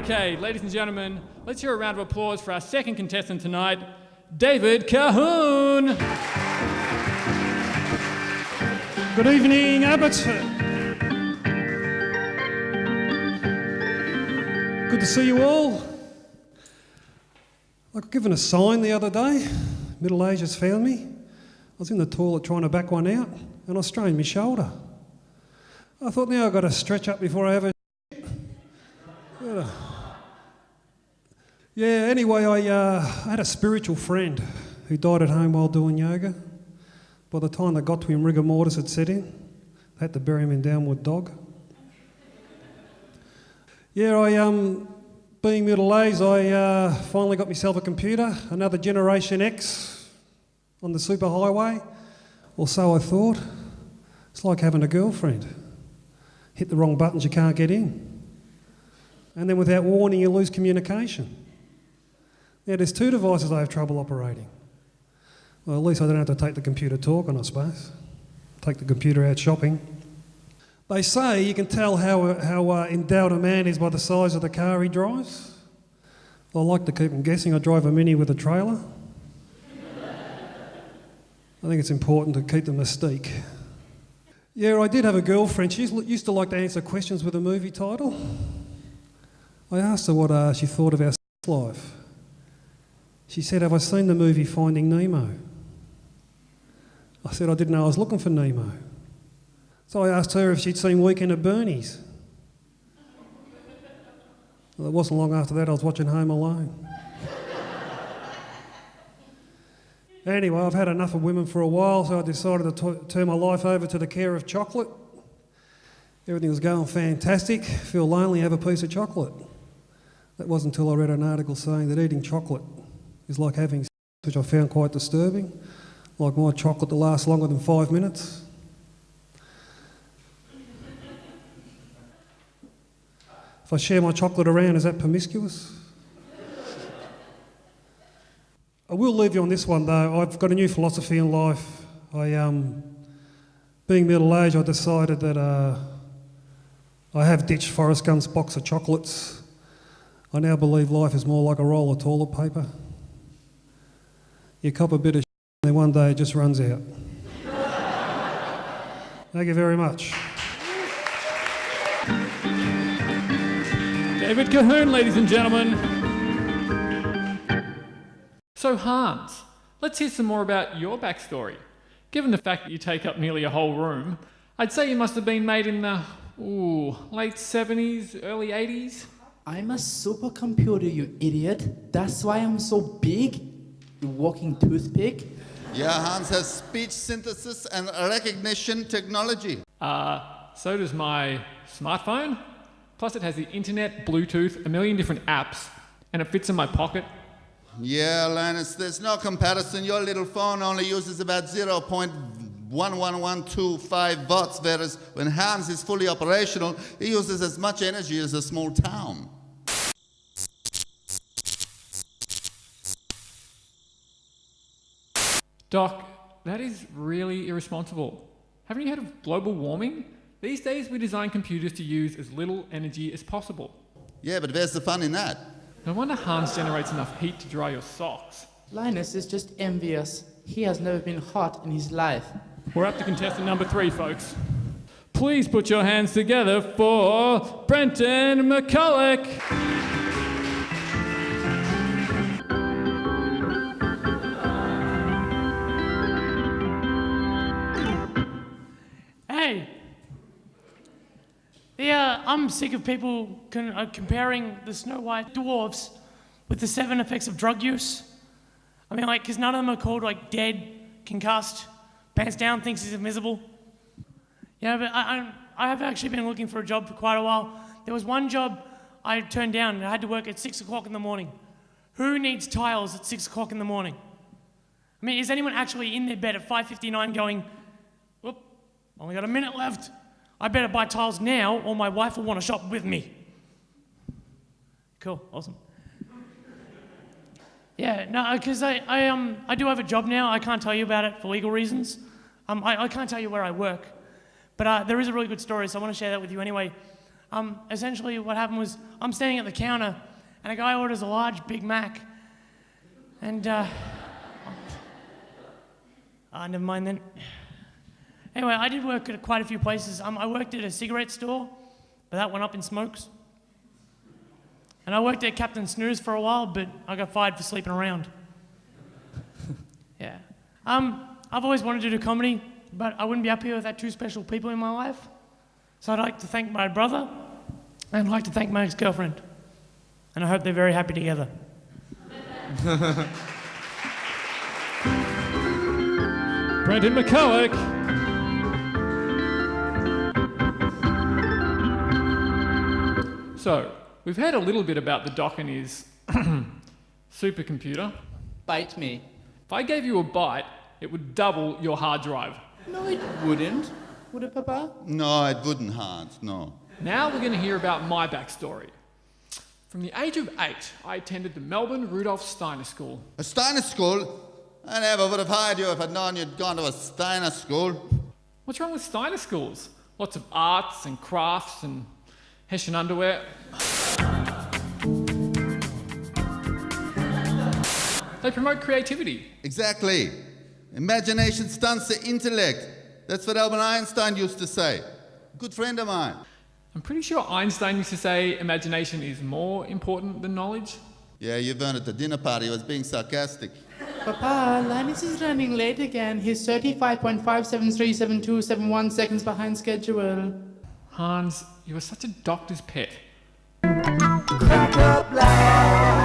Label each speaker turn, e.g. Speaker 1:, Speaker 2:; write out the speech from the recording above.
Speaker 1: Okay, ladies and gentlemen, let's hear a round of applause for our second contestant tonight, David Cahoon.
Speaker 2: Good evening, Abbotsford. Good to see you all. I got given a sign the other day. Middle Agers found me. I was in the toilet trying to back one out and I strained my shoulder. I thought, now I've got to stretch up before I have a Yeah, anyway, I had a spiritual friend who died at home while doing yoga. By the time they got to him, rigor mortis had set in. They had to bury him in downward dog. Yeah, being middle-aged, I finally got myself a computer, another Generation X on the superhighway, or so I thought. It's like having a girlfriend. Hit the wrong buttons, you can't get in. And then without warning, you lose communication. Now, there's two devices I have trouble operating. Well, at least I don't have to take the computer talking, I suppose. Take the computer out shopping. They say you can tell how endowed a man is by the size of the car he drives. I like to keep them guessing. I drive a Mini with a trailer. I think it's important to keep the mystique. Yeah, I did have a girlfriend. She used to like to answer questions with a movie title. I asked her what she thought of our sex life. She said, "Have I seen the movie Finding Nemo?" I said, "I didn't know I was looking for Nemo." So I asked her if she'd seen Weekend at Bernie's. Well, it wasn't long after that I was watching Home Alone. Anyway, I've had enough of women for a while, so I decided to turn my life over to the care of chocolate. Everything was going fantastic. Feel lonely, have a piece of chocolate. That wasn't until I read an article saying that eating chocolate is like having sex, which I found quite disturbing. Like my chocolate to last longer than 5 minutes. If I share my chocolate around, is that promiscuous? I will leave you on this one though. I've got a new philosophy in life. Being middle-aged, I decided that I have ditched Forrest Gump's box of chocolates. I now believe life is more like a roll of toilet paper. You cop a bit of and then one day it just runs out. Thank you very much.
Speaker 1: David Cahoon, ladies and gentlemen. So Hans, let's hear some more about your backstory. Given the fact that you take up nearly a whole room, I'd say you must have been made in the late 70s, early 80s.
Speaker 3: I'm a supercomputer, you idiot. That's why I'm so big. You walking toothpick.
Speaker 4: Yeah, Hans has speech synthesis and recognition technology.
Speaker 1: So does my smartphone. Plus it has the internet, Bluetooth, a million different apps, and it fits in my pocket.
Speaker 4: Yeah, Linus, there's no comparison. Your little phone only uses about 0.11125 watts, whereas when Hans is fully operational, he uses as much energy as a small town.
Speaker 1: Doc, that is really irresponsible. Haven't you heard of global warming? These days we design computers to use as little energy as possible.
Speaker 4: Yeah, but where's the fun in that?
Speaker 1: No wonder Hans generates enough heat to dry your socks.
Speaker 3: Linus is just envious. He has never been hot in his life.
Speaker 1: We're up to contestant number 3, folks. Please put your hands together for Brenton McCulloch.
Speaker 5: Hey, I'm sick of people comparing the Snow White dwarfs with the 7 effects of drug use. I mean, because none of them are called, dead, concussed, pants down, thinks he's invisible. Yeah, but I have actually been looking for a job for quite a while. There was one job I turned down, and I had to work at 6 o'clock in the morning. Who needs tiles at 6 o'clock in the morning? I mean, is anyone actually in their bed at 5:59 going, whoop, only got a minute left. I better buy tiles now or my wife will want to shop with me. Cool, awesome. Yeah, no, because I do have a job now. I can't tell you about it for legal reasons. I can't tell you where I work. But there is a really good story, so I want to share that with you anyway. essentially what happened was I'm standing at the counter and a guy orders a large Big Mac. And, never mind then. Anyway, I did work at quite a few places. I worked at a cigarette store, but that went up in smokes. And I worked at Captain Snooze for a while, but I got fired for sleeping around. Yeah. I've always wanted to do comedy, but I wouldn't be up here without two special people in my life. So I'd like to thank my brother, and I'd like to thank my ex-girlfriend. And I hope they're very happy together.
Speaker 1: Brendan McCulloch. So, we've heard a little bit about the doc and his supercomputer.
Speaker 3: Bite me.
Speaker 1: If I gave you a bite, it would double your hard drive.
Speaker 3: No, it wouldn't. Would it, Papa?
Speaker 4: No, it wouldn't, Hans, no.
Speaker 1: Now we're going to hear about my backstory. From the age of 8, I attended the Melbourne Rudolf Steiner School.
Speaker 4: A Steiner school? I never would have hired you if I'd known you'd gone to a Steiner school.
Speaker 1: What's wrong with Steiner schools? Lots of arts and crafts and Hessian underwear. They promote creativity.
Speaker 4: Exactly. Imagination stunts the intellect. That's what Albert Einstein used to say. A good friend of mine.
Speaker 1: I'm pretty sure Einstein used to say imagination is more important than knowledge.
Speaker 4: Yeah, you weren't at the dinner party. I was being sarcastic.
Speaker 3: Papa, Linus is running late again. He's 35.5737271 seconds behind schedule.
Speaker 1: Hans, you are such a doctor's pet.
Speaker 6: Krackup Live.